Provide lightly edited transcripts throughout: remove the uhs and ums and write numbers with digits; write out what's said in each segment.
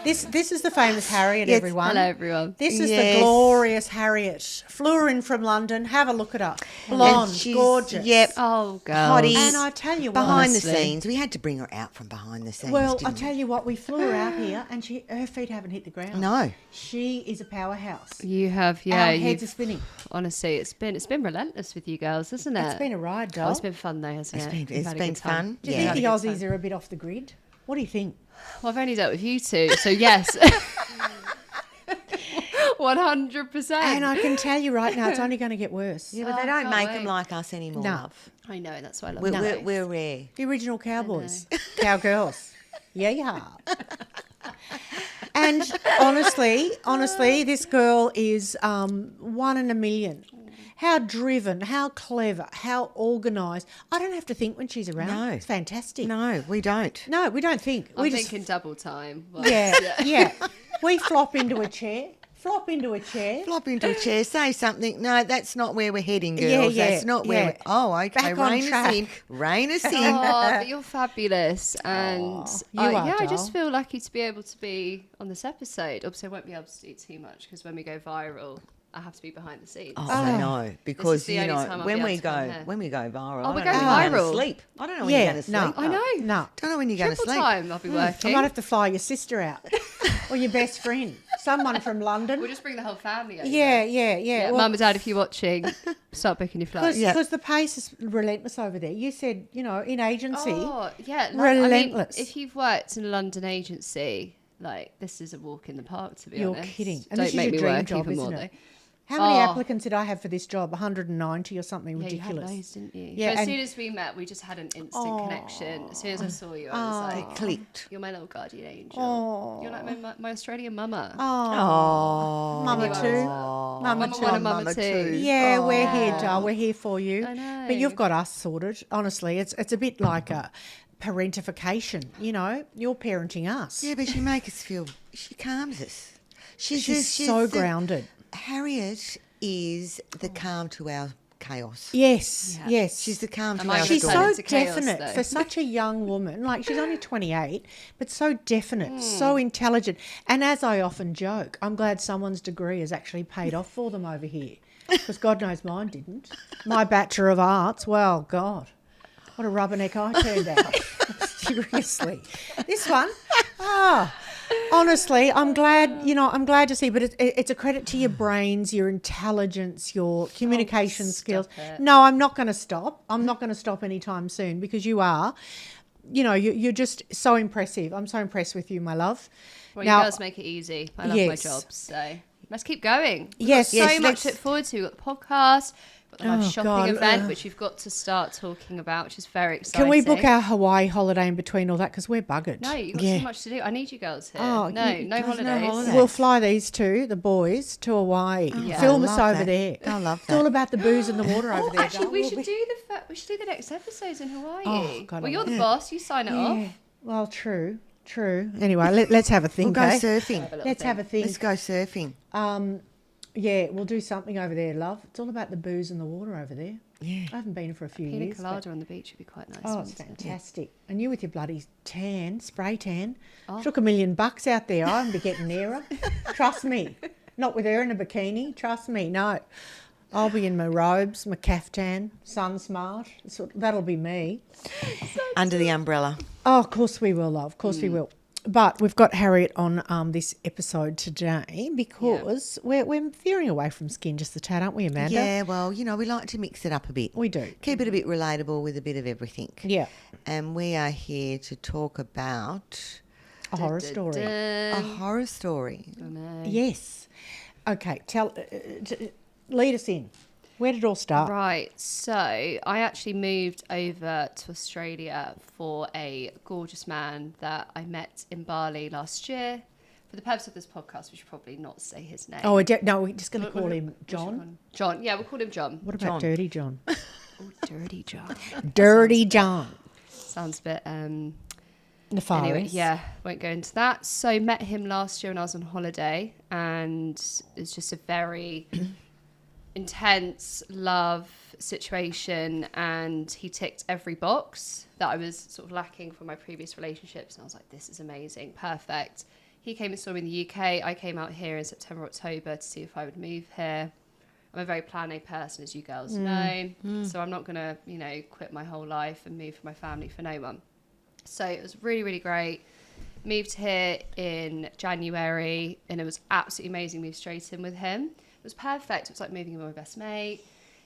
This is the famous Harriet, everyone. Hello, everyone. This is the glorious Harriet. Flew her in from London. Have a look at her. Blonde, gorgeous. Yep. Oh, girl. Hottie. And I tell you what. Behind the scenes. We had to bring her out from behind the scenes. Well, I tell you what, we flew her out here and her feet haven't hit the ground. No. She is a powerhouse. You have, yeah. Our heads are spinning. Honestly, it's been relentless with you girls, isn't it? It's been a ride, doll. Oh, it's been fun though, hasn't it? It's been fun. Do you think the Aussies are a bit off the grid? What do you think? Well, I've only dealt with you two, so yes. 100%. And I can tell you right now, it's only going to get worse. Yeah, but they don't make them like us anymore, love. I know, that's why I love We're rare. The original cowboys. Cowgirls. Yeah. And honestly, this girl is one in a million. How driven, how clever, how organised. I don't have to think when she's around. No. It's fantastic. No, we don't. No, we don't think. I'm thinking double time. But Yeah. We flop into a chair. Flop into a chair, say something. No, that's not where we're heading, girls. Yeah. That's not where we're... Oh, okay, Back on track. Rein us in. Oh, but you're fabulous. And you are, I doll. just feel lucky to be able to be on this episode. Obviously, I won't be able to do too much because when we go viral, I have to be behind the scenes. Oh, I know, because the you only know time I'll when be we able to come go here. when we go viral, Oh, I we're don't know going when you're viral. going to sleep. I don't know when you're going to sleep. No. I know. No. Don't know when you're going to Triple sleep. time I'll be I working. might have to fly your sister out or your best friend, someone from London. We'll just bring the whole family over. Yeah. Yeah, Well, Mum and Dad, if you're watching, start booking your flights. because the pace is relentless over there. You said, in agency, Oh, yeah. relentless. I mean, if you've worked in a London agency, this is a walk in the park, to be You're honest. kidding. And Don't this is make your me dream work job, even isn't more, it? though. How many applicants did I have for this job? 190 or something Yeah, ridiculous. you had those, didn't you? Yeah, But as and- soon as we met, we just had an instant connection. As soon as I saw you, I was like, It clicked. you're my little guardian angel. You're like my Australian mama. Oh, Mama too. Mama one and mama two. Yeah, we're here, doll. We're here for you. I know. But you've got us sorted. Honestly, it's a bit like a parentification. You're parenting us. Yeah, but she makes us feel. She calms us. She's so grounded. Harriet is the calm to our chaos. Yes. She's the calm to Am I our She's storm. Turn so into chaos, definite though. for such a young woman. Like, she's only 28, but so definite, so intelligent. And as I often joke, I'm glad someone's degree has actually paid off for them over here, because God knows mine didn't. My Bachelor of Arts, well, God, what a rubberneck I turned out. Seriously. This one, honestly, I'm glad to see, but it's a credit to your brains, your intelligence, your communication skills. it. No, I'm not going to stop. I'm not going to stop anytime soon, because you are. You're just so impressive. I'm so impressed with you, my love. Well, Now- you girls make it easy. I love my Yes. job, so let's keep going. We've Yes, got so yes, much let's- to look forward to. We've got the podcast, we've got the live Oh, shopping God, event, which you've got to start talking about, which is very exciting. Can we book our Hawaii holiday in between all that? Because we're buggered. No, you've got Yeah. so much to do. I need you girls here. Oh, no you- holidays. We'll fly these two, the boys, to Hawaii. Yeah. Film I us love over that. there. I love It's all that. about the booze and the water over there. Actually, darling. we We'll should be- do the next episodes in Hawaii. Oh, God, well, I you're love the it. boss. You sign it off. Yeah. Well, true. Anyway, let's have a think. We'll go eh? surfing. Let's have a think. Let's go surfing. Yeah, we'll do something over there, love. It's all about the booze and the water over there. Yeah. I haven't been for a few Pina years. but- colada on the beach would be quite nice. Oh, it's wouldn't it? fantastic. And you with your bloody spray tan. Oh. Took $1 million out there. I wouldn't be getting near her. Trust me. Not with her in a bikini. Trust me. No. I'll be in my robes, my caftan, sun smart. That'll be me. Under the umbrella. Oh, of course we will, love. Of course we will. But we've got Harriet on this episode today because we're veering away from skin just a tad, aren't we, Amanda? Yeah, well, we like to mix it up a bit. We do. Keep it a bit relatable with a bit of everything. Yeah. And we are here to talk about A horror story. a horror story. I know. Yes. Okay, lead us in. Where did it all start? Right, so I actually moved over to Australia for a gorgeous man that I met in Bali last year. For the purpose of this podcast, we should probably not say his name. Oh, no, we're just going to call him John. John, yeah, we'll call him John. What about John. Dirty John? Oh, Dirty John. Dirty John. Sounds a bit... Nefarious. Anyway, yeah, won't go into that. So met him last year when I was on holiday, and it's just a very intense love situation, and he ticked every box that I was sort of lacking from my previous relationships, and I was like, this is amazing, perfect. he came and saw me in the UK. I came out here in September, October to see if I would move here. I'm a very plan A person, as you girls know. So I'm not going to, you know, quit my whole life and move for my family for no one. So it was really, really great. Moved here in January and it was absolutely amazing. Moved straight in with him. It was perfect. It was like moving in with my best mate.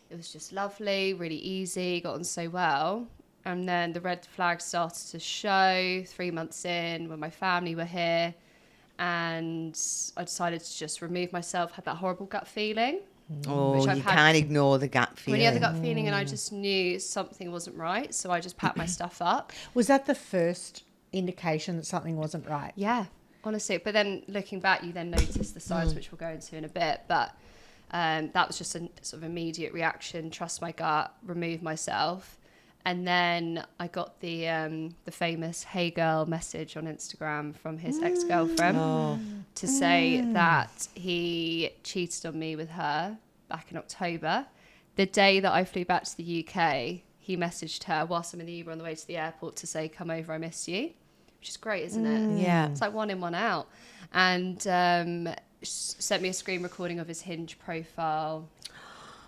It was just lovely, really easy, got on so well. And then the red flags started to show 3 months in when my family were here. And I decided to just remove myself, had that horrible gut feeling. Oh, you can't ignore the gut feeling. When you had the gut feeling and I just knew something wasn't right. So I just packed my stuff up. Was that the first indication that something wasn't right? Yeah, honestly. But then looking back, you then notice the signs, which we'll go into in a bit. But that was just a sort of immediate reaction, trust my gut, remove myself. And then I got the famous "Hey girl" message on Instagram from his ex-girlfriend to say that he cheated on me with her back in October. The day that I flew back to the UK, he messaged her whilst I'm in the Uber on the way to the airport to say, "Come over, I miss you," which is great, isn't it? Yeah. It's like 1 in, 1 out. And sent me a screen recording of his Hinge profile.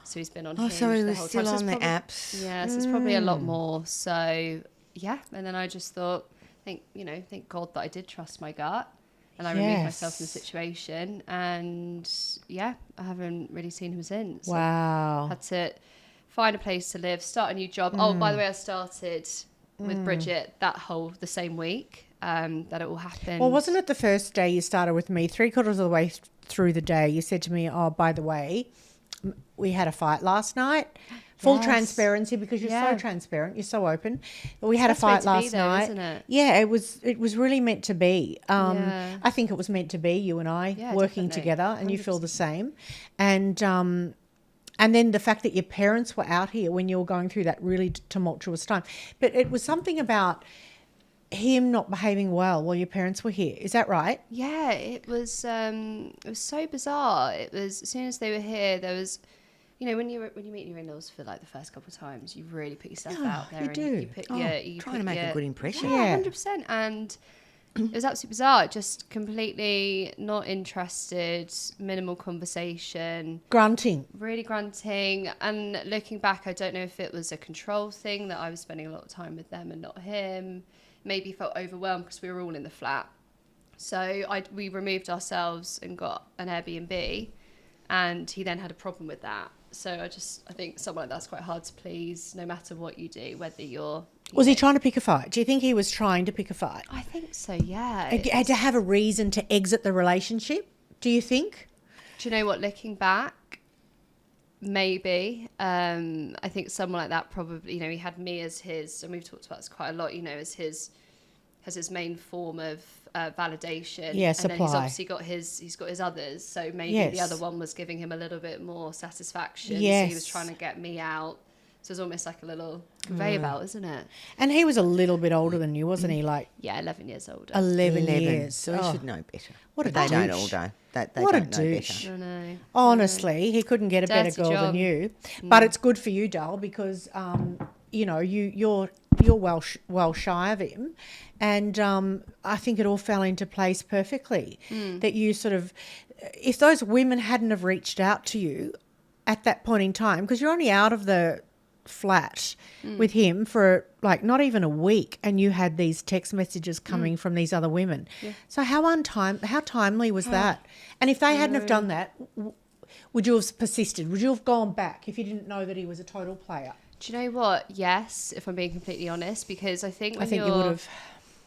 So he's been on Hinge so he the was whole still time. on the apps. Yeah, so it's probably a lot more. So, yeah. And then I just thought, thank God that I did trust my gut. And I removed myself from the situation. And, yeah, I haven't really seen him since. Wow. Had to find a place to live, start a new job. Oh, by the way, I started with Bridgit the same week that it all happened. Well, wasn't it the first day you started with me? 3/4 of the way through the day, you said to me, "Oh, by the way, we had a fight last night." Full transparency, because you're so transparent, you're so open. We had a fight last night. Isn't it? Yeah, it was really meant to be. I think it was meant to be, you and I working together, and 100%. You feel the same. And then the fact that your parents were out here when you were going through that really tumultuous time. But it was something about him not behaving well while your parents were here. Is that right? Yeah, it was so bizarre. It was, as soon as they were here, there was, you know, when you meet your in-laws for like the first couple of times, you really put yourself out there. You and do. You put, you trying to make a good impression. Yeah, 100%. And it was absolutely bizarre. Just completely not interested, minimal conversation. Grunting. Really grunting. And looking back, I don't know if it was a control thing that I was spending a lot of time with them and not him. Maybe felt overwhelmed because we were all in the flat. So we removed ourselves and got an Airbnb, and he then had a problem with that. So I think someone like that's quite hard to please, no matter what you do, whether you're... Was he trying to pick a fight? Do you think he was trying to pick a fight? I think so, yeah. Had to have a reason to exit the relationship, do you think? Do you know what, looking back, maybe. I think someone like that probably, you know, he had me as his, and we've talked about this quite a lot, you know, as his main form of validation. Yeah, and supply. then he's got his others, so maybe the other one was giving him a little bit more satisfaction. Yes. So he was trying to get me out. So it's almost like a little conveyor belt, isn't it? And he was a little bit older than you, wasn't he? Like, Yeah, 11 years older. 11 years. So he should know better. What a But they don't douche. all know. They What a don't know douche. better. I know. Honestly, he couldn't get a better Dirty girl job. than you. But it's good for you, Dal, because you know you're well shy of him, and I think it all fell into place perfectly. That you sort of, if those women hadn't have reached out to you at that point in time, because you're only out of the flat with him for like not even a week, and you had these text messages coming from these other women. So how timely was that? And if they hadn't have done that, would you have persisted? Would you have gone back if you didn't know that he was a total player? Do you know what? Yes, if I'm being completely honest, because I think You would have.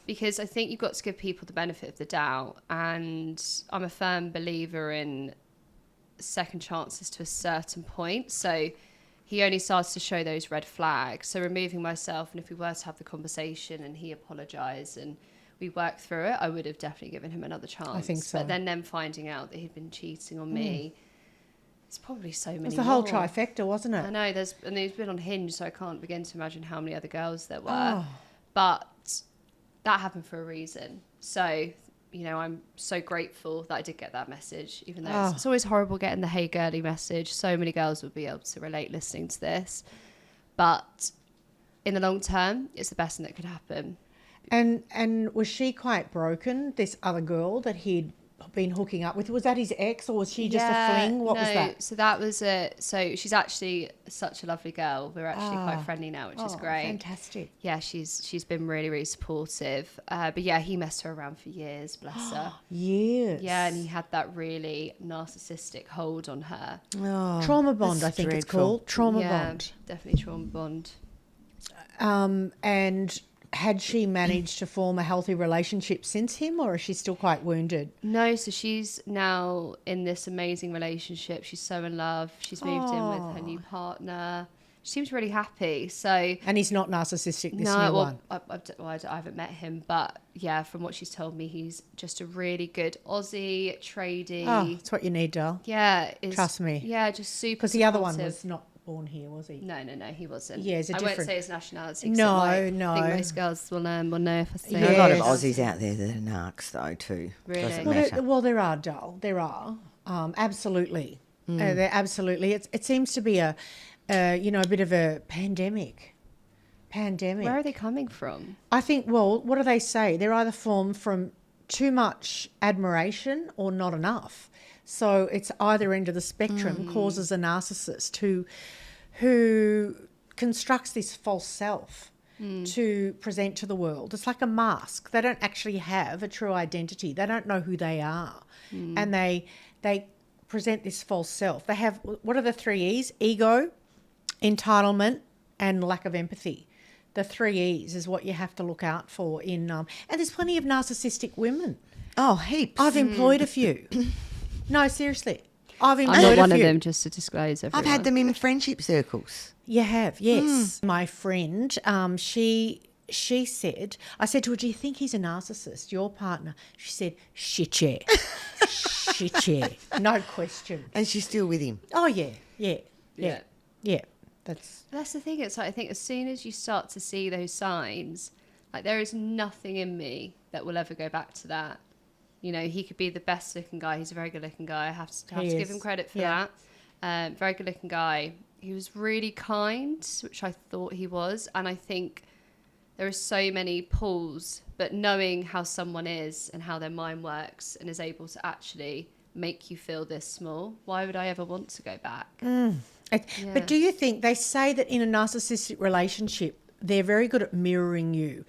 Because I think you've got to give people the benefit of the doubt, and I'm a firm believer in second chances to a certain point. So he only starts to show those red flags. So removing myself, and if we were to have the conversation and he apologised and we worked through it, I would have definitely given him another chance. I think so. But then them finding out that he'd been cheating on me, it's probably so many. It's the whole more. trifecta, wasn't it? I know, and he's been on Hinge, so I can't begin to imagine how many other girls there were. Oh. But that happened for a reason. So, you know, I'm so grateful that I did get that message, even though it's always horrible getting the "hey girly" message. So many girls would be able to relate listening to this. But in the long term, it's the best thing that could happen. And was she quite broken, this other girl that he'd been hooking up with? Was that his ex, or was she just a fling? What was that? So that was so she's actually such a lovely girl. We're actually quite friendly now, which is great. Fantastic. Yeah, she's been really, really supportive. But yeah, he messed her around for years, bless her. Years. Yeah, and he had that really narcissistic hold on her. Oh, Trauma bond, I that's think it's dreadful. called. Trauma Yeah, bond. definitely trauma bond. And had she managed to form a healthy relationship since him, or is she still quite wounded? No, so she's now in this amazing relationship. She's so in love. She's moved in with her new partner. She seems really happy. So And he's not narcissistic, this no, new well, one. I haven't met him, but yeah, from what she's told me, he's just a really good Aussie tradie. Oh, that's what you need, doll. Yeah, Trust me. Yeah, just super. Because the other one supportive. was not born here, was he? No, he wasn't. Yeah, it's a I different... won't say his nationality. No, I think no. most girls will know if I say. There are a lot of Yes. Aussies out there that are narcs, though, too. Really? Doesn't Well, matter. there are, doll. There are. Absolutely. There absolutely. It seems to be a bit of a pandemic. Where are they coming from? I think, well, what do they say? They're either formed from too much admiration or not enough. So it's either end of the spectrum causes a narcissist who constructs this false self to present to the world. It's like a mask. They don't actually have a true identity. They don't know who they are. And they present this false self. They have, what are the 3 E's? Ego, entitlement, and lack of empathy. The 3 E's is what you have to look out for in and there's plenty of narcissistic women. Oh, heaps. I've employed a few. No, seriously. I've employed I'm not a one of few. them, just to disclose everyone. I've had them in friendship circles. You have, yes. My friend, she said, I said to her, do you think he's a narcissist, your partner? She said, shit, yeah. Shit, yeah. No question. And she's still with him. Oh, yeah. That's the thing. It's like, I think as soon as you start to see those signs, like there is nothing in me that will ever go back to that. You know, he could be the best looking guy. He's a very good looking guy. I have to give him credit for that. Very good looking guy. He was really kind, which I thought he was. And I think there are so many pulls, but knowing how someone is and how their mind works and is able to actually make you feel this small, why would I ever want to go back? But do you think, they say that in a narcissistic relationship, they're very good at mirroring you.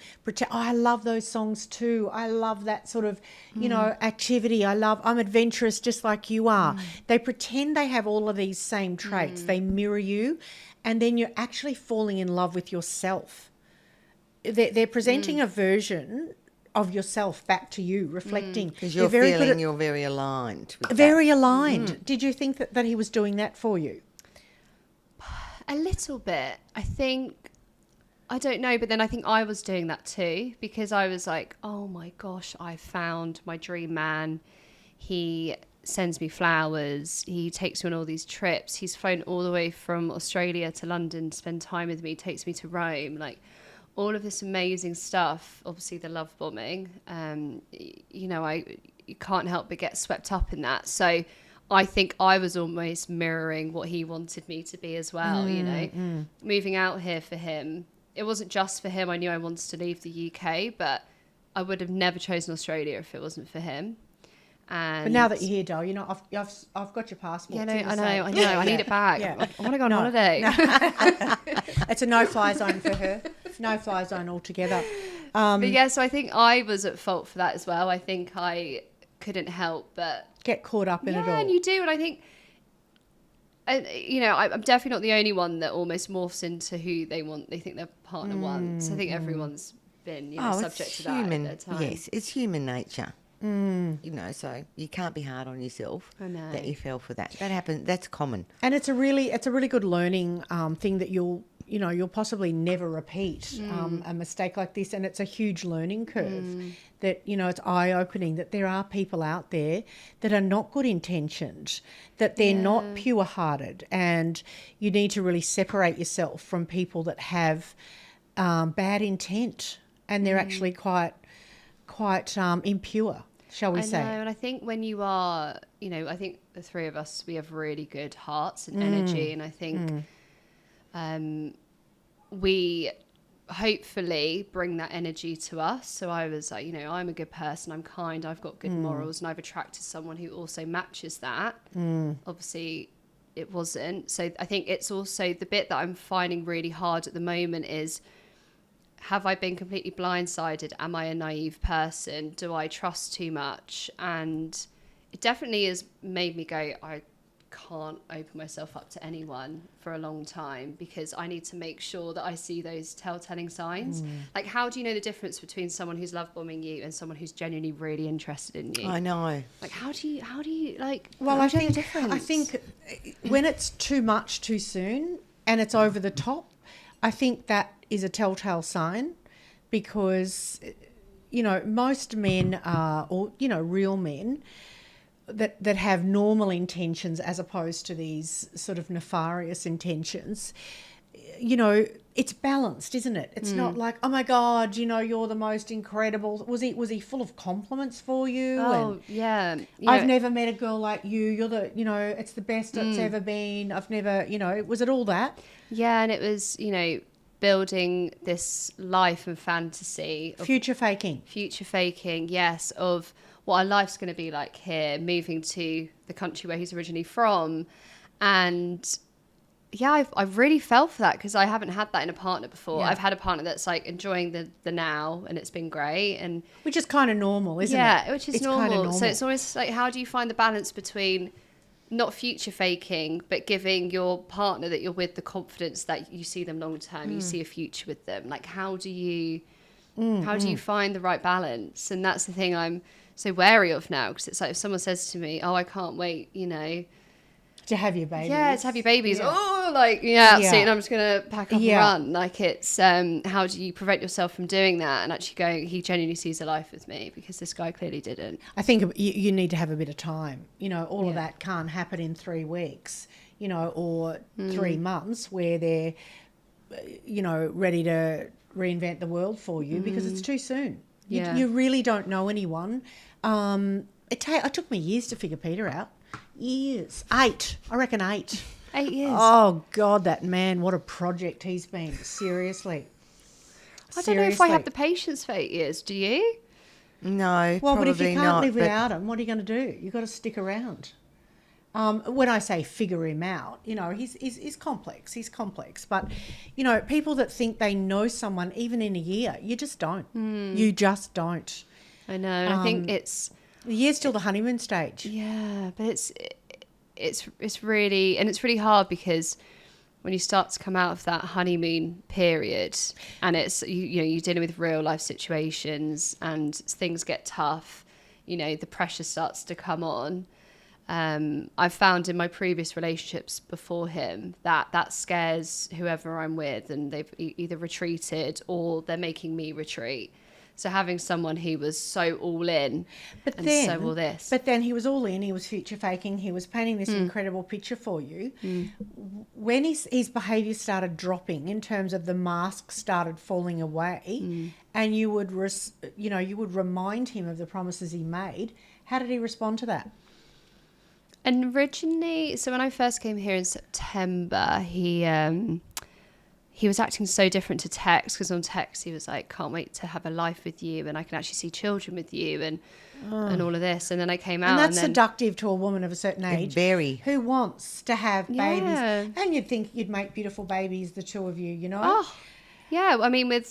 I love those songs too. I love that sort of, activity. I'm adventurous just like you are. They pretend they have all of these same traits. They mirror you, and then you're actually falling in love with yourself. They're presenting a version of yourself back to you, reflecting. Because you're feeling you're very aligned with very aligned. Did you think that he was doing that for you? A little bit. I don't know, but then I think I was doing that too, because I was like, oh my gosh, I found my dream man. He sends me flowers. He takes me on all these trips. He's flown all the way from Australia to London to spend time with me, takes me to Rome, like all of this amazing stuff. Obviously the love bombing, you can't help but get swept up in that. So I think I was almost mirroring what he wanted me to be as well, moving out here for him. It wasn't just for him. I knew I wanted to leave the UK, but I would have never chosen Australia if it wasn't for him. And But now that you're here, Dole, I've got your passport. yeah, no, It's in the I safe. know. I need it back. Yeah. I want to go on holiday. It's a no-fly zone for her. No-fly zone altogether. But yeah, so I think I was at fault for that as well. I think I couldn't help but Get caught up in it all. Yeah, and you do, and I think. I'm definitely not the only one that almost morphs into who they think their partner wants. I think everyone's been, subject to that at their time. Yes, it's human nature. So you can't be hard on yourself. I know. That you fell for that. That happens. That's common. And it's a really good learning thing that you'll possibly never repeat a mistake like this. And it's a huge learning curve that, it's eye-opening that there are people out there that are not good intentioned, that they're not pure-hearted, and you need to really separate yourself from people that have bad intent, and they're actually quite impure, shall we say. I know, and I think when you are, I think the three of us, we have really good hearts and energy, and I think we hopefully bring that energy to us. So I was like, I'm a good person, I'm kind, I've got good morals, and I've attracted someone who also matches that. Obviously it wasn't. So I think it's also the bit that I'm finding really hard at the moment is, have I been completely blindsided? Am I a naive person? Do I trust too much? And it definitely has made me go, I can't open myself up to anyone for a long time, because I need to make sure that I see those telltale signs. Like, how do you know the difference between someone who's love bombing you and someone who's genuinely really interested in you? I know. Like, how do you like? Well, I think when it's too much too soon and it's over the top, I think that is a telltale sign, because most men are, or real men that have normal intentions as opposed to these sort of nefarious intentions, it's balanced, isn't it? It's not like, oh my God, you're the most incredible. Was he full of compliments for you? Oh, yeah. I've never met a girl like you. You're the, it's the best it's ever been. I've never, was it all that? Yeah, and it was, building this life and fantasy. Future faking, yes, of what our life's going to be like here, moving to the country where he's originally from. And yeah, I've really fell for that, because I haven't had that in a partner before. Yeah. I've had a partner that's like enjoying the now, and it's been great. And which is kind of normal, isn't it? Yeah, which is it's normal. Kind of normal. So it's always like, how do you find the balance between not future faking, but giving your partner that you're with the confidence that you see them long term, you see a future with them? Like, how do you find the right balance? And that's the thing I'm so wary of now, because it's like, if someone says to me, oh, I can't wait, to have your babies. Yeah, to have your babies. Yeah. Oh, like, absolutely. And I'm just going to pack up and run. Like, it's, how do you prevent yourself from doing that and actually going, he genuinely sees a life with me, because this guy clearly didn't. I think you need to have a bit of time. All of that can't happen in 3 weeks, or 3 months where they're, ready to reinvent the world for you, because it's too soon. You really don't know anyone. It took me years to figure Peter out. Years. 8. I reckon 8. 8 years. Oh, God, that man, what a project he's been. Seriously. I don't know if I have the patience for 8 years. Do you? No, well, probably but if you can't not, live without him, what are you going to do? You've got to stick around. When I say figure him out, he's complex. He's complex. But, people that think they know someone even in a year, you just don't. You just don't. I know. I think it's... The year's still the honeymoon stage. Yeah, but it's really... And it's really hard, because when you start to come out of that honeymoon period, and it's, you're dealing with real life situations and things get tough, the pressure starts to come on. I've found in my previous relationships before him that scares whoever I'm with, and they've either retreated or they're making me retreat. So having someone who was so all in, so all this. But then he was all in, he was future faking, he was painting this incredible picture for you. When his behaviour started dropping, in terms of the mask started falling away, and you would remind him of the promises he made, how did he respond to that? And originally, so when I first came here in September, he was acting so different to text, because on text he was like, can't wait to have a life with you, and I can actually see children with you, and all of this. And then I came out, and that's seductive to a woman of a certain age, very, who wants to have babies. And you'd think you'd make beautiful babies, the two of you, Oh, yeah. I mean,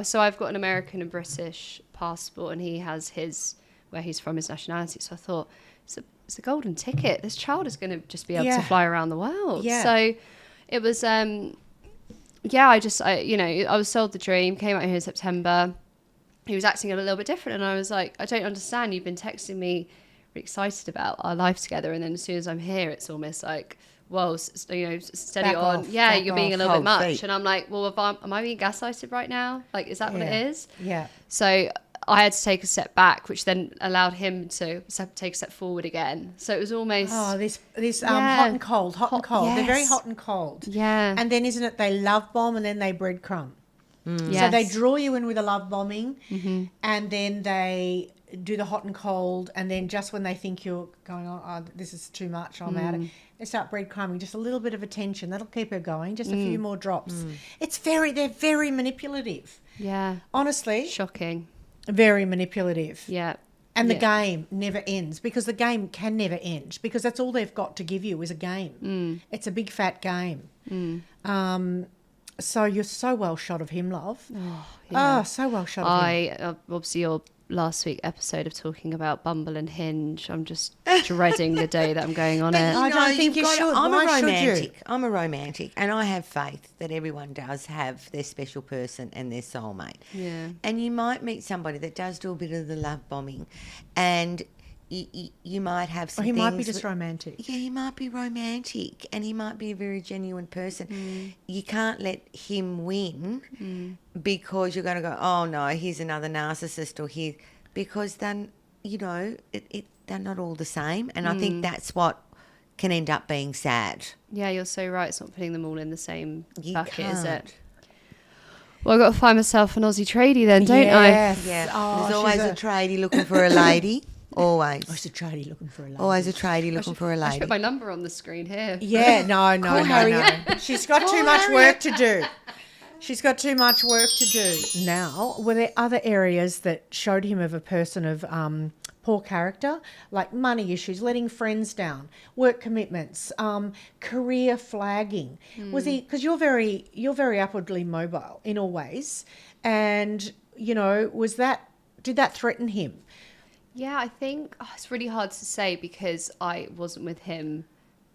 so I've got an American and British passport, and he has where he's from, his nationality. So I thought, it's a golden ticket. This child is going to just be able to fly around the world. Yeah. So it was... I was sold the dream, came out here in September. He was acting a little bit different, and I was like, I don't understand. You've been texting me really excited about our life together, and then as soon as I'm here, it's almost like, whoa, steady back on. off, yeah, back you're being a off. little bit much. Feet. And I'm like, well, am I being gaslighted right now? Like, is that what it is? Yeah. So I had to take a step back, which then allowed him to take a step forward again. So it was almost... Oh, this hot and cold. Yes. They're very hot and cold. Yeah. And then, isn't it, they love bomb and then they breadcrumb. Yes. So they draw you in with a love bombing, and then they do the hot and cold, and then just when they think you're going, oh, this is too much, I'm out, They start breadcrumbing, just a little bit of attention. That'll keep her going, just a few more drops. They're very manipulative. Yeah. Honestly. Shocking. Very manipulative. Yeah. And the game never ends, because the game can never end, because that's all they've got to give you is a game. It's a big fat game. So you're so well shot of him, love. So well shot of him. Obviously your last week episode of talking about Bumble and Hinge, I'm just dreading the day that I'm going on it. I don't think you should. Why should you? I'm a romantic, and I have faith that everyone does have their special person and their soulmate. Yeah. And you might meet somebody that does do a bit of the love bombing, and you might have some Or he might be things just romantic. Yeah, he might be romantic, and he might be a very genuine person. You can't let him win because you're going to go, oh no, here's another narcissist, or here, because then, they're not all the same. And I think that's what can end up being sad. Yeah, you're so right. It's not putting them all in the same bucket, is can't. it? Well, I've got to find myself an Aussie tradie then, don't Yes. I? Yeah, Oh, there's always a tradie looking for a lady. Always. Always a tradie looking for a lady. Always a tradie looking for a I should lady. put my number on the screen here. Yeah, no. Harriet. She's got too much work to do. She's got too much work to do now. Were there other areas that showed him of a person of poor character, like money issues, letting friends down, work commitments, career flagging? Was he? Because you're very upwardly mobile in all ways, and did that threaten him? Yeah, I think it's really hard to say because I wasn't with him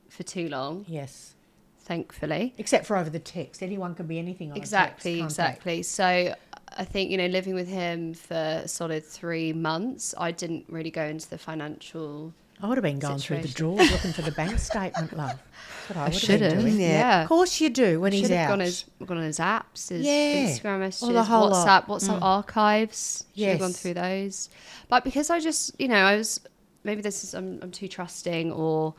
for too long. Yes. Thankfully. Except for over the text. Anyone can be anything on Exactly, a text, can't they? exactly. So I think, living with him for a solid 3 months, I didn't really go into the financial I would have been going through the situation. drawers looking for the bank statement, love. That's what I would should have have. been doing. Yeah. Of course you do when he's Should have out. gone on his apps, his Yeah. Instagram messages, Oh, the whole lot. WhatsApp archives. Should have gone Yes. through those. But because I just, I was, maybe this is, I'm too trusting or,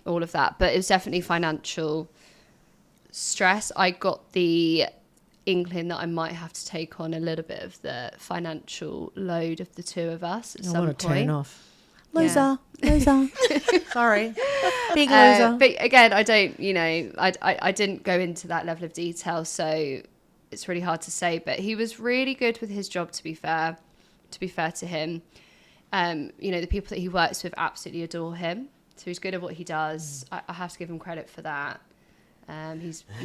all of that. But it was definitely financial stress. I got the inkling that I might have to take on a little bit of the financial load of the two of us at some What a point. turn off. Yeah. Loser. Sorry. Big loser. But again, I don't, I didn't go into that level of detail, so it's really hard to say. But he was really good with his job, to be fair to him. The people that he works with absolutely adore him. So he's good at what he does. I have to give him credit for that.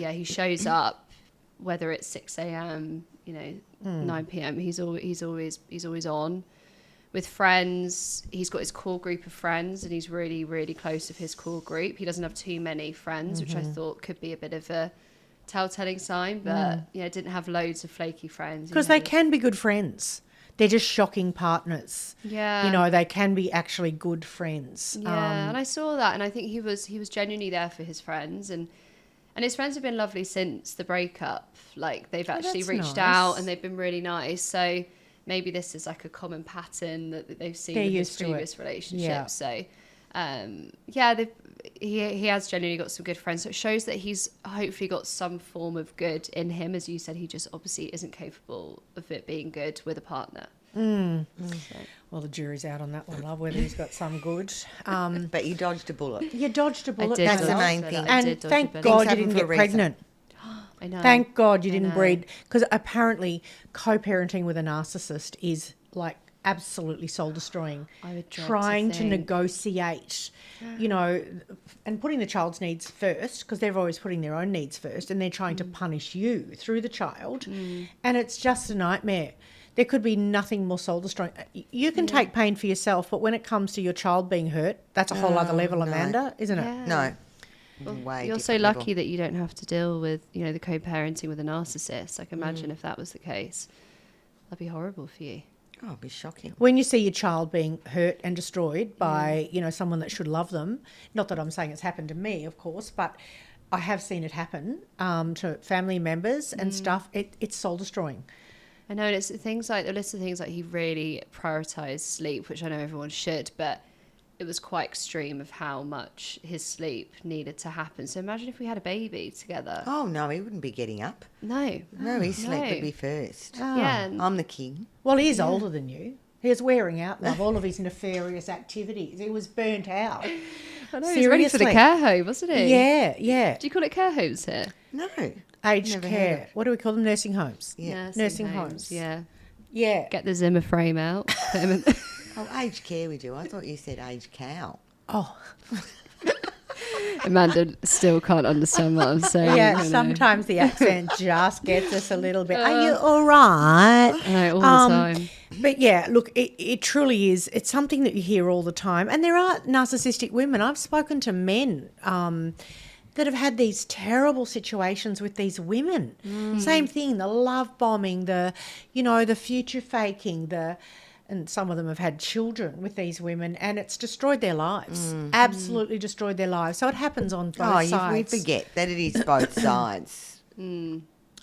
He shows up, whether it's 6 a.m., 9 p.m. He's always on. With friends, he's got his core group of friends, and he's really, really close with his core group. He doesn't have too many friends, which I thought could be a bit of a telltale sign, but didn't have loads of flaky friends. Because they can be good friends. They're just shocking partners. Yeah. They can be actually good friends. Yeah, and I saw that, and I think he was genuinely there for his friends, and his friends have been lovely since the breakup. Like, they've actually that's reached nice. out, and they've been really nice. So maybe this is like a common pattern that they've seen They're in his used to it. previous relationships. Yeah. So, he has genuinely got some good friends. So it shows that he's hopefully got some form of good in him. As you said, he just obviously isn't capable of it being good with a partner. Well, the jury's out on that one, love, whether he's got some good. But you dodged a bullet. You dodged a bullet. did That's the love. main dodge thing. it. I did And dodge a thank bullet. God Things you happen didn't for a get reason. pregnant. I know. Thank God you didn't know. breed, because apparently co-parenting with a narcissist is like absolutely soul destroying. I would dread to Trying to think. negotiate, and putting the child's needs first, because they're always putting their own needs first, and they're trying to punish you through the child, and it's just a nightmare. There could be nothing more soul destroying. You can take pain for yourself, but when it comes to your child being hurt, that's a whole other level, no. Amanda, isn't it? Yeah. No. Well, Way you're so different lucky level. that you don't have to deal with, the co-parenting with a narcissist. Like, imagine if that was the case. That'd be horrible for you. Oh, it'd be shocking. When you see your child being hurt and destroyed by, someone that should love them, not that I'm saying it's happened to me, of course, but I have seen it happen to family members and stuff. It's soul destroying. I know, and it's a list of things like he really prioritised sleep, which I know everyone should, but it was quite extreme of how much his sleep needed to happen. So imagine if we had a baby together. Oh, no, he wouldn't be getting up. No. No, his sleep No. would be first. Yeah. and- I'm the king. Well, he is older than you. He was wearing out, love, all of his nefarious activities. He was burnt out. I know, he was ready for the care home, wasn't he? Yeah, yeah. Do you call it care homes here? No. Aged Never heard care. of. What do we call them? Nursing homes. Yeah. Nursing homes. Yeah. Yeah. Get the Zimmer frame out. Put him in. Oh, aged care we do. I thought you said aged cow. Oh, Amanda still can't understand what I'm saying. yeah. you know. Sometimes the accent just gets us a little bit. Are you all right? I know, all the time. But yeah, look, it truly is. It's something that you hear all the time. And there are narcissistic women. I've spoken to men that have had these terrible situations with these women. Same thing, the love bombing, the future faking, and some of them have had children with these women, and it's destroyed their lives. Absolutely destroyed their lives. So it happens on both sides. We forget that it is both sides.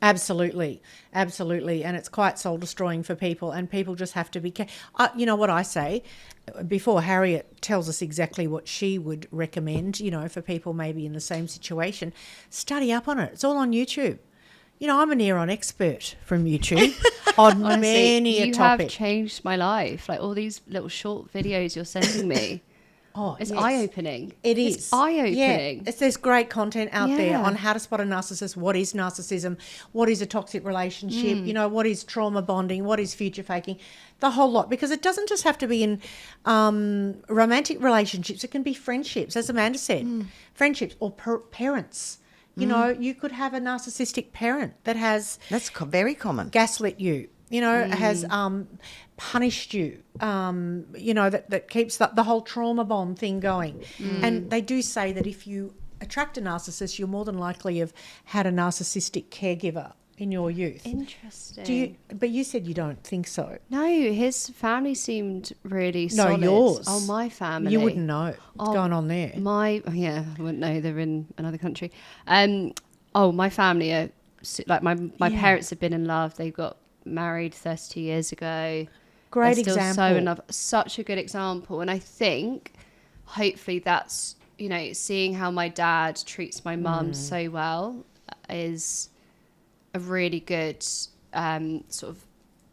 Absolutely, absolutely, and it's quite soul destroying for people, and people just have to be you know what I say, before Harriet tells us exactly what she would recommend, for people maybe in the same situation, study up on it. It's all on YouTube. I'm a near-on expert from YouTube on Honestly, many a topic. You have changed my life. Like all these little short videos you're sending me. It's yes. eye-opening. It is. It's eye-opening. Yeah. There's great content out there Yeah. on how to spot a narcissist, what is narcissism, what is a toxic relationship, what is trauma bonding, what is future faking, the whole lot. Because it doesn't just have to be in romantic relationships. It can be friendships, as Amanda said, friendships or parents. You could have a narcissistic parent that has... That's very common. Gaslit you, has punished you, that keeps the whole trauma bomb thing going. And they do say that if you attract a narcissist, you're more than likely have had a narcissistic caregiver in your youth. Interesting. But you said you don't think so. No, his family semed really solid. No, yours. Oh, my family. You wouldn't know what's going on there. I wouldn't know. They're in another country. My family are like my parents have been in love. They got married 32 years ago. Great They're still example. so in love. Such a good example. And I think hopefully that's, seeing how my dad treats my mum so well is a really good sort of,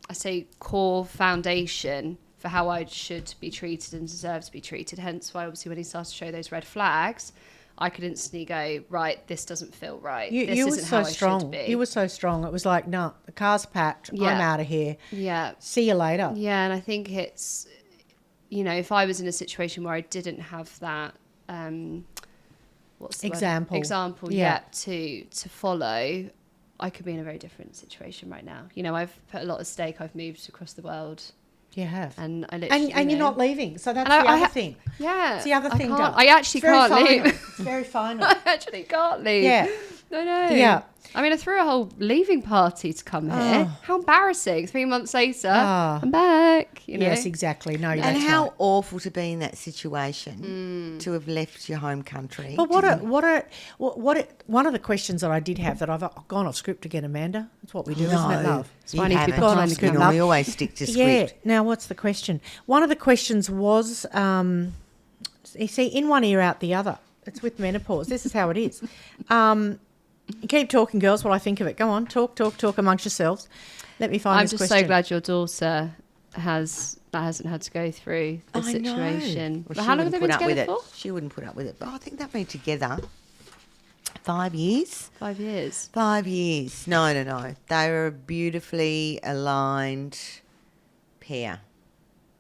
I say, core foundation for how I should be treated and deserve to be treated. Hence why obviously when he started to show those red flags, I could instantly go, right, this doesn't feel right. This you were isn't so how strong. I should be. You were so strong. It was like, no, the car's packed. Yeah. I'm out of here. Yeah. See you later. Yeah, and I think it's, if I was in a situation where I didn't have that, what's the Example. word? Example, yet to follow, I could be in a very different situation right now. I've put a lot at stake. I've moved across the world. You have. And I literally, And you're not leaving. So that's And the other thing. Yeah. It's the other thing, Dad. I actually can't leave. It's very final. I actually can't leave. Yeah. No. Yeah. I mean, I threw a whole leaving party to come here. Oh. How embarrassing. 3 months later, Oh. I'm back. Yes, exactly. No, And that's how right. awful to be in that situation, to have left your home country. But one of the questions that I did have that I've gone off script again, Amanda. That's what we do, isn't it, love? You why I need haven't. people behind the You camera. normally always stick to script. Yeah. Now, what's the question? One of the questions was, you see, in one ear, out the other. It's with menopause. This is how it is. Keep talking, girls, while I think of it. Go on, talk amongst yourselves. Let me find I'm this just question. so glad your daughter hasn't had to go through the I know. situation. Well, But she how long have they wouldn't been put up with together it. for? She wouldn't put up with it. But I think they've been together 5 years. 5 years. 5 years. No. They were a beautifully aligned pair.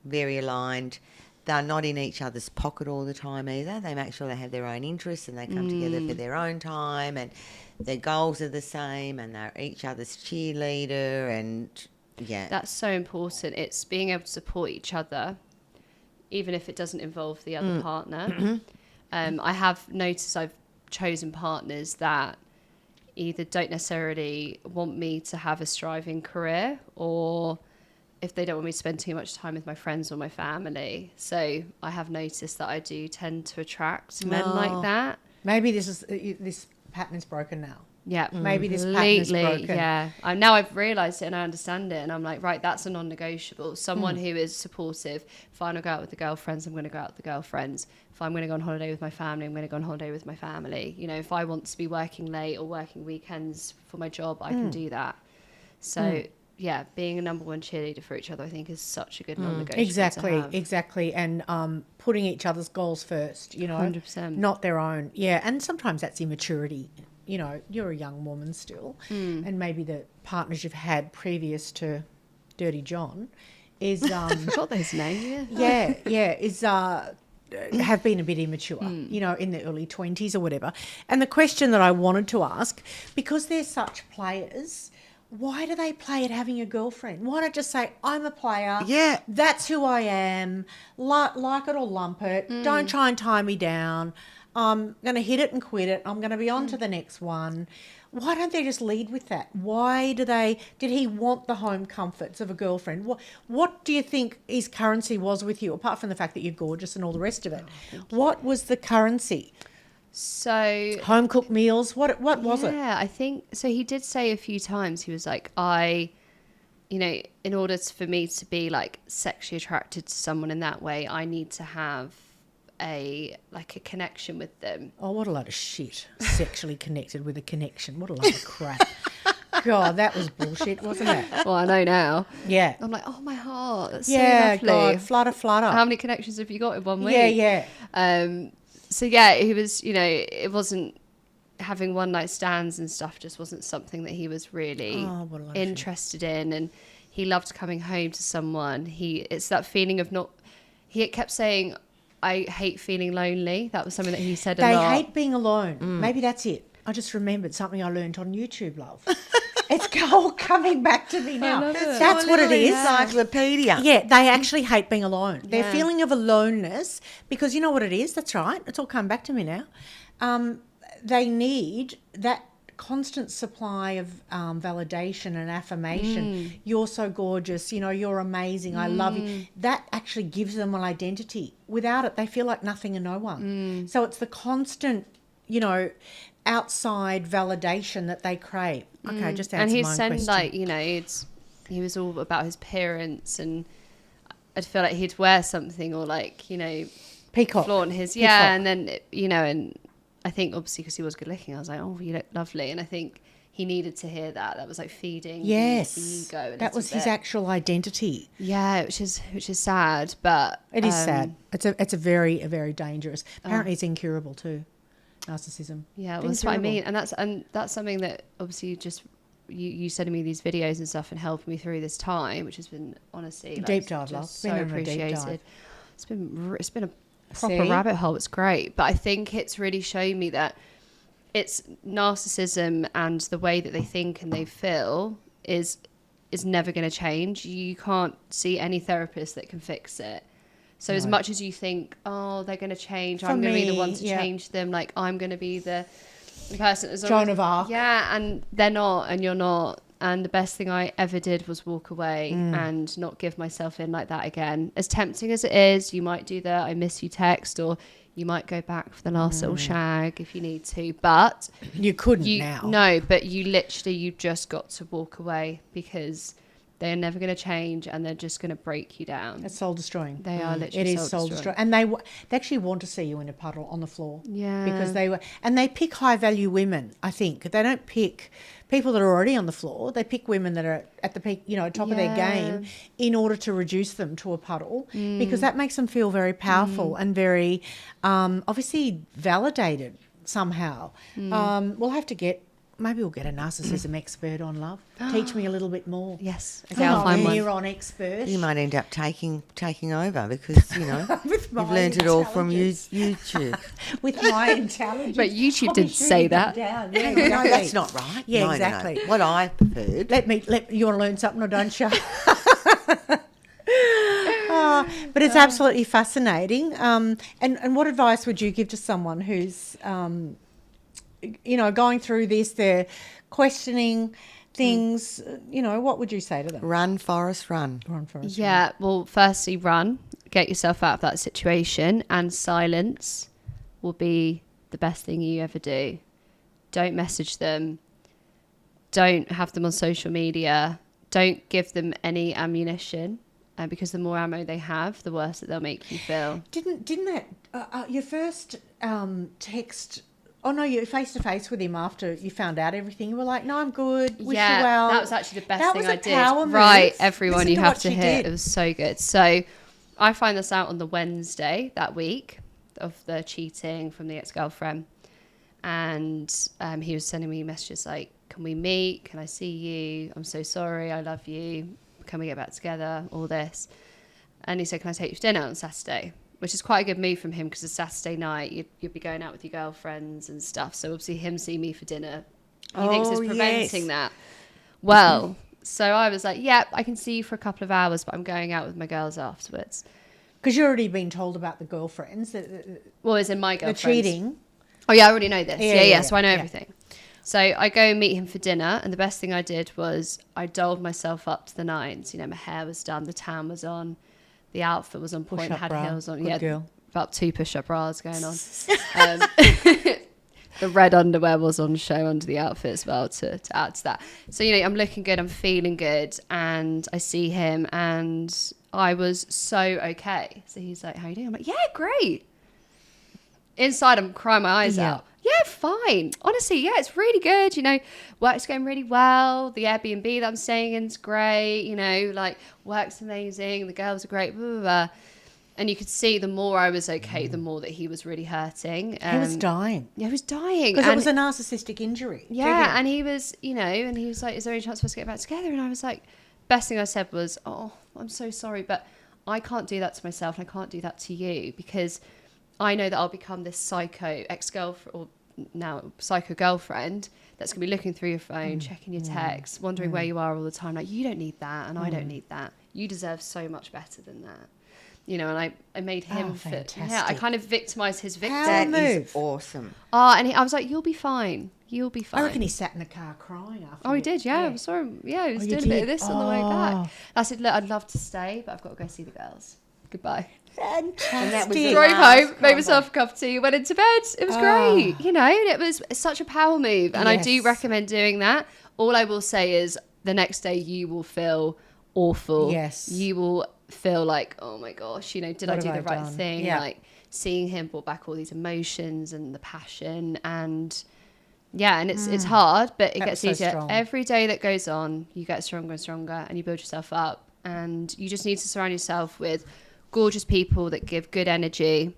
Very aligned. They're not in each other's pocket all the time either. They make sure they have their own interests and they come together for their own time, and their goals are the same, and they're each other's cheerleader, and yeah. That's so important. It's being able to support each other, even if it doesn't involve the other partner. I have noticed I've chosen partners that either don't necessarily want me to have a striving career, or if they don't want me to spend too much time with my friends or my family. So I have noticed that I do tend to attract men like that. Maybe this pattern is broken now. Yeah, Maybe this pattern is completely. broken. Yeah, now I've realised it and I understand it, and I'm like, right, that's a non-negotiable. Someone who is supportive. If I'm going to go out with the girlfriends, I'm going to go out with the girlfriends. If I'm going to go on holiday with my family, I'm going to go on holiday with my family. If I want to be working late or working weekends for my job, I can do that. So being a number one cheerleader for each other, I think, is such a good non-negotiable to have. Exactly. And putting each other's goals first, 100%. not their own. Yeah, and sometimes that's immaturity. You're a young woman still, and maybe the partners you've had previous to Dirty John is Forgot his name. have been a bit immature, in the early 20s or whatever. And the question that I wanted to ask, because they're such players, why do they play at having a girlfriend? Why not just say, I'm a player. Yeah. That's who I am. Like it or lump it. Don't try and tie me down. I'm going to hit it and quit it. I'm going to be on to the next one. Why don't they just lead with that? Did he want the home comforts of a girlfriend? What do you think his currency was with you, apart from the fact that you're gorgeous and all the rest of it? What was the currency? So Home cooked meals? What was it? Yeah, I think so. He did say a few times, he was like, in order for me to be like sexually attracted to someone in that way, I need to have a connection with them. Oh, what a load of shit. Sexually connected with a connection. What a load of crap. God, that was bullshit, wasn't it? Well, I know now. Yeah. I'm like, oh, my heart. That's Yeah, so lovely. God, flutter. How many connections have you got in 1 week? Yeah. So, yeah, he was, it wasn't having one night stands and stuff, just wasn't something that he was really interested in. And he loved coming home to someone. It's that feeling of he kept saying, I hate feeling lonely. That was something that he said a lot. They hate being alone. Maybe that's it. I just remembered something I learned on YouTube, love. It's all coming back to me now. That's what it is. Encyclopedia. Yeah, they actually hate being alone. Their feeling of aloneness, because you know what it is? That's right. It's all come back to me now. They need that constant supply of validation and affirmation. You're so gorgeous. You're amazing. I love you. That actually gives them an identity. Without it, they feel like nothing and no one. So it's the constant, outside validation that they crave. Okay, just answer my question. And he'd send he was all about his appearance, and I'd feel like he'd wear something or Peacock. flaunt his Peacock. and then and I think obviously because he was good looking, I was like, oh, you look lovely, and I think he needed to hear that. That was like feeding the ego. That was his actual identity. Yeah, which is sad, but it is sad. It's a very very dangerous. Apparently, it's incurable too. Narcissism. Yeah, well, that's what I mean, and that's something that obviously just you sending me these videos and stuff and helping me through this time, which has been honestly deep dive, love. So appreciated. It's been a proper See? rabbit hole. It's great, but I think it's really shown me that it's narcissism and the way that they think and they feel is never going to change. You can't see any therapist that can fix it. So as much as you think, oh, they're going to change, I'm going to be the one to change them, like I'm going to be the person that's Joan of Arc. Yeah, and they're not, and you're not. And the best thing I ever did was walk away and not give myself in like that again. As tempting as it is, you might do the I miss you text, or you might go back for the last little shag if you need to. But you couldn't now. No, but you just got to walk away because they're never going to change and they're just going to break you down. It's soul destroying. They are literally soul destroying. And they actually want to see you in a puddle on the floor. Yeah. Because they pick high value women, I think. They don't pick people that are already on the floor. They pick women that are at the peak, top of their game in order to reduce them to a puddle because that makes them feel very powerful and very obviously validated somehow. Maybe we'll get a narcissism expert on, love. Teach me a little bit more. Yes. Okay, I'll find one. On expert. You might end up taking over because, you've learned it all from YouTube. With my intelligence. But YouTube didn't say that. Yeah, no, that's not right. Yeah, no, exactly. No. What I preferred. You want to learn something or don't you? But it's absolutely fascinating. And what advice would you give to someone who's... going through this, they're questioning things, what would you say to them? Run, Forrest, run. Run, Forrest, yeah, run. well, firstly, run. Get yourself out of that situation, and silence will be the best thing you ever do. Don't message them. Don't have them on social media. Don't give them any ammunition, because the more ammo they have, the worse that they'll make you feel. Didn't that, your first text... Oh, no, you're face-to-face with him after you found out everything. You were like, no, I'm good. Wish yeah, you well. that was actually the best That thing was a I did. power move. Right, everyone, Listen you to have what to she hear. did. It was so good. So I find this out on the Wednesday that week of the cheating from the ex-girlfriend. And he was sending me messages like, can we meet? Can I see you? I'm so sorry. I love you. Can we get back together? All this. And he said, can I take you for dinner on Saturday? Which is quite a good move from him because it's Saturday night. You'd be going out with your girlfriends and stuff. So obviously him seeing me for dinner, he thinks it's preventing that. Well, so I was like, yep, I can see you for a couple of hours, but I'm going out with my girls afterwards. Because you've already been told about the girlfriends. Well, it's in my The girlfriends. cheating. Oh, yeah, I already know this. Yeah, Yeah. So I know yeah. everything. So I go and meet him for dinner. And the best thing I did was I dolled myself up to the nines. You know, my hair was done. The tan was on. The outfit was on point. Push-up Had bra. heels on. Good yeah, girl. about 2 push-up bras going on. The red underwear was on show under the outfit as well to add to that. So, you know, I'm looking good. I'm feeling good. And I see him and I was so okay. So he's like, how you doing? I'm like, yeah, great. Inside, I'm crying my eyes out. Yeah, fine. Honestly, yeah, it's really good. You know, work's going really well. The Airbnb that I'm staying in is great. You know, like, work's amazing. The girls are great. Blah, blah, blah. And you could see the more I was okay, the more that he was really hurting. He was dying. Yeah, he was dying. Because it was a narcissistic injury. Yeah, and he was, you know, and he was like, is there any chance for us to get back together? And I was like, best thing I said was, oh, I'm so sorry, but I can't do that to myself. And I can't do that to you because I know that I'll become this psycho ex-girlfriend or now psycho girlfriend that's going to be looking through your phone, checking your texts, wondering where you are all the time. Like, you don't need that and I don't need that. You deserve so much better than that. You know, and I made him fit. Yeah, I kind of victimized his victim. That is awesome. And I was like, you'll be fine. You'll be fine. I reckon he sat in the car crying after. Oh, he did, yeah. I saw him. Yeah, he was doing a bit of this on the way back. I said, look, I'd love to stay, but I've got to go see the girls. Goodbye. Fantastic. Drove home, made myself a cup of tea, went into bed. It was great, you know, and it was such a power move. And I do recommend doing that. All I will say is the next day you will feel awful. Yes. You will feel like, oh my gosh, you know, did I do the right thing? Yeah. Like seeing him brought back all these emotions and the passion and yeah, and it's hard, but it gets easier. Strong. Every day that goes on, you get stronger and stronger and you build yourself up and you just need to surround yourself with gorgeous people that give good energy.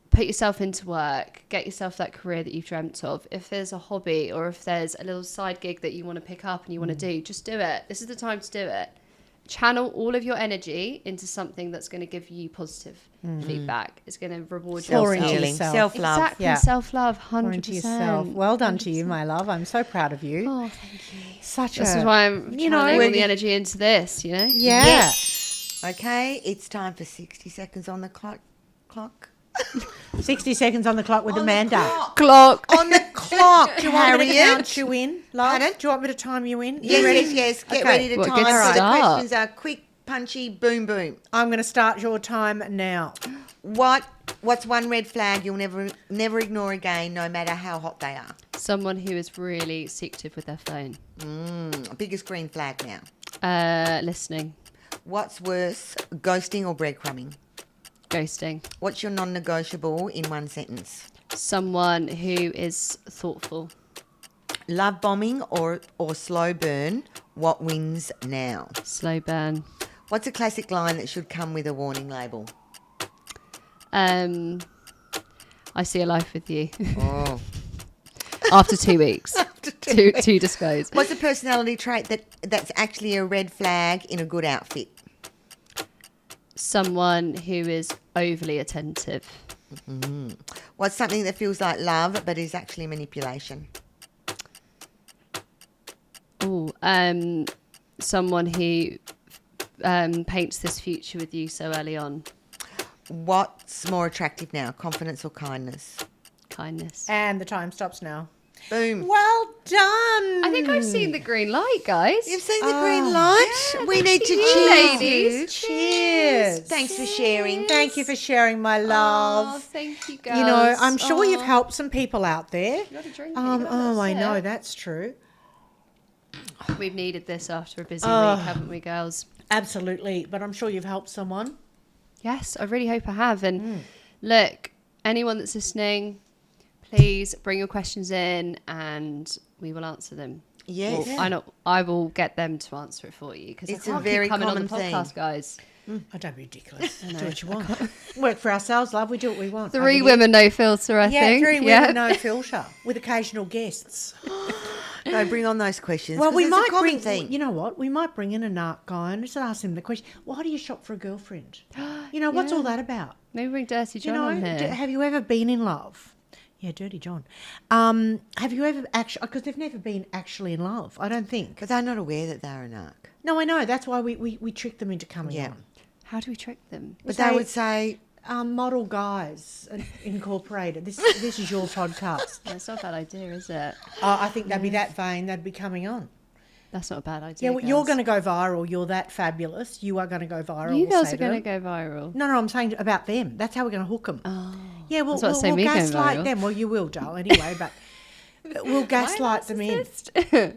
Put yourself into work, get yourself that career that you've dreamt of. If there's a hobby or if there's a little side gig that you want to pick up and you want to do, just do it. This is the time to do it. Channel all of your energy into something that's going to give you positive feedback. It's going to reward Self-healing, yourself. self-love. Exactly, self-love, 100%. Pour into yourself. Well done to you, my love. I'm so proud of you. Oh, thank you. This is why I'm channeling all the energy into this, you know? Yeah. Yes. Okay, it's time for 60 seconds on the clock. 60 seconds on the clock with Amanda. Clock. On the clock, Do you want me to Harriet. count you in, love? Pardon? Do you want me to time you in? Yes. Get ready to What, time. good So the start. questions are quick, punchy, boom, boom. I'm going to start your time now. What's one red flag you'll never ignore again, no matter how hot they are? Someone who is really secretive with their phone. Biggest green flag now. Listening. What's worse, ghosting or breadcrumbing? Ghosting. What's your non-negotiable in one sentence? Someone who is thoughtful. Love bombing or slow burn? What wins now? Slow burn. What's a classic line that should come with a warning label? I see a life with you. Oh. After 2 weeks. to disclose. What's a personality trait that's actually a red flag in a good outfit? Someone who is overly attentive. What's something that feels like love but is actually manipulation? Someone who paints this future with you so early on. What's more attractive now, confidence or kindness? Kindness. And the time stops now. Boom. Well done. I think I've seen the green light, guys. You've seen the green light? yeah, we need to you, cheers. ladies. Cheers. Thanks for sharing. Thank you for sharing, my love. Oh, thank you, guys. You know, I'm sure you've helped some people out there. Not a drink. I know, that's true. We've needed this after a busy week, haven't we, girls? Absolutely. But I'm sure you've helped someone. Yes, I really hope I have. And look, anyone that's listening, please bring your questions in and we will answer them. Yes. Well, I will get them to answer it for you because It's I a can't very keep coming on the common podcast, theme. guys. Oh, don't be ridiculous. Do what you want. Work for ourselves, love. We do what we want. 3 women, no filter, I think. 3 women, no filter, with occasional guests. No, bring on those questions. Well, we might bring. You know what? We might bring in a narc guy and just ask him the question: why do you shop for a girlfriend? You know, what's all that about? Maybe bring Dirty John You know, on here. have you ever been in love? Yeah, Dirty John. Have you ever actually? Because they've never been actually in love. I don't think. But they're not aware that they're a narc. No, I know. That's why we trick them into coming Yeah. on. How do we trick them? But they would say, Model Guys Incorporated. This is your podcast. That's not a bad idea, is it? I think they'd be that vain. They'd be coming on. That's not a bad idea. Yeah, well, you're girls. going to go viral. You're that fabulous. You are going to go viral. You we'll girls say are going to them. go viral. No, I'm saying about them. That's how we're going to hook them. Oh. Yeah, I was about to say we'll me going gaslight viral. them. Well, you will, doll, anyway, but we'll gaslight them in.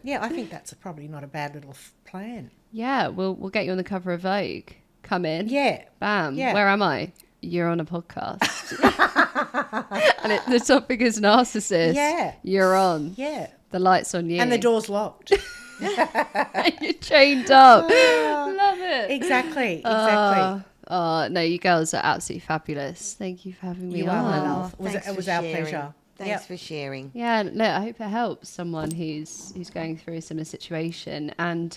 Yeah, I think that's probably not a bad little plan. Yeah, we'll get you on the cover of Vogue. Come in. Yeah. Bam. Yeah. Where am I? You're on a podcast. And the topic is narcissist. Yeah. You're on. Yeah. The light's on you. And the door's locked. You're chained up. Love it. Exactly. No, you girls are absolutely fabulous. Thank you for having me You on. are, my love. thanks It was for our sharing. pleasure. Thanks Yep. for sharing. Yeah, no, I hope it helps someone who's going through a similar situation. And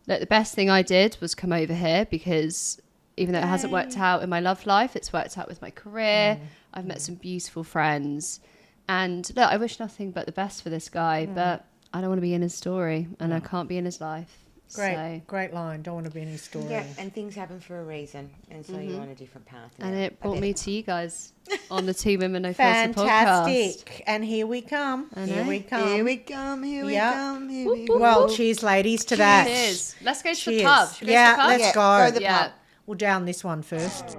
look, the best thing I did was come over here because even though it hasn't worked out in my love life, it's worked out with my career. I've met some beautiful friends. And look, I wish nothing but the best for this guy, but I don't want to be in his story and I can't be in his life. Great line. Don't want to be in his story. Yeah, and things happen for a reason, and so you're on a different path. And now. it brought me to you guys on the 2 Women No Filter podcast. Fantastic. And here we come. Here we come. Here we come. Here we Yep. come. Here we go. Well, cheers, ladies, to that. Cheers. Let's go to the Cheers. pub. Should we go to Yeah, the pub? let's Yeah, go. go to the pub. We'll down this one first.